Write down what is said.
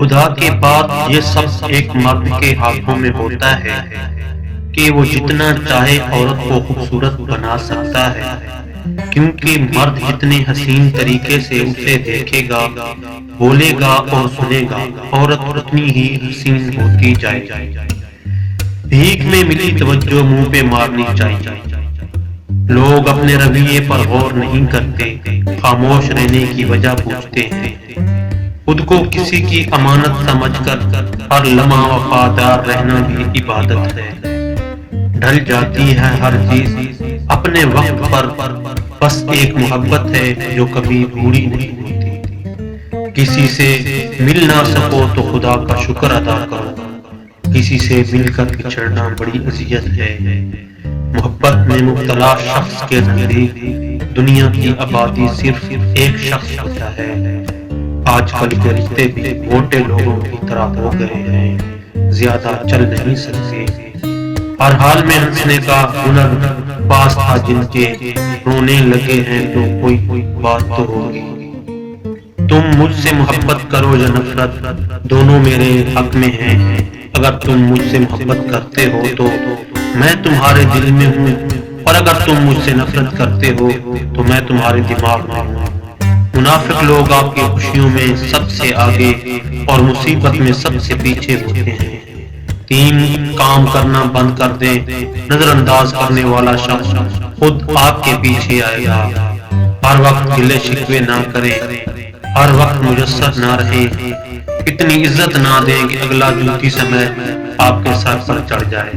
خدا کے بعد یہ سب ایک مرد کے ہاتھوں میں ہوتا ہے کہ وہ جتنا چاہے عورت کو خوبصورت بنا سکتا ہے، کیونکہ مرد جتنے حسین طریقے سے اسے دیکھے گا، بولے گا اور سنے گا، عورت اتنی ہی حسین ہوتی جائے گی۔ بھیک میں ملی توجہ منہ پہ مارنی چاہیے۔ لوگ اپنے رویے پر غور نہیں کرتے، خاموش رہنے کی وجہ پوچھتے ہیں۔ خود کو کسی کی امانت سمجھ کر ہر لمحہ وفادار رہنا بھی عبادت ہے۔ ڈھل جاتی ہے ہر چیز اپنے وقت پر، بس ایک محبت ہے جو کبھی بوڑھی نہیں ہوتی۔ کسی سے مل نہ سکو تو خدا کا شکر ادا کرو، کسی سے مل کر بچھڑنا بڑی اذیت ہے۔ محبت میں مبتلا شخص کے نزدیک دنیا کی آبادی صرف ایک شخص ہوتا ہے۔ آج کل کے رشتے بھی موٹے لوگوں کی طرح ہو گئے ہیں، زیادہ چل نہیں سکتے۔ ہر حال میں ہنسنے کا ہنر پاس تھا جن کے، رونے لگے ہیں تو کوئی بات تو ہوگی۔ تم مجھ سے محبت کرو یا نفرت، دونوں میرے حق میں ہیں۔ اگر تم مجھ سے محبت کرتے ہو تو میں تمہارے دل میں ہوں، اور اگر تم مجھ سے نفرت کرتے ہو تو میں تمہارے دماغ میں ہوں۔ منافق لوگ آپ کی خوشیوں میں سب سے آگے اور مصیبت میں سب سے پیچھے ہوتے ہیں۔ تین کام کرنا بند کر دیں، نظر انداز کرنے والا شخص خود آپ کے پیچھے آئے گا۔ ہر وقت گلے شکوے نہ کریں، ہر وقت مجسر نہ رہیں، اتنی عزت نہ دیں کہ اگلا جوتی سمیت آپ کے سر پر چڑھ جائے۔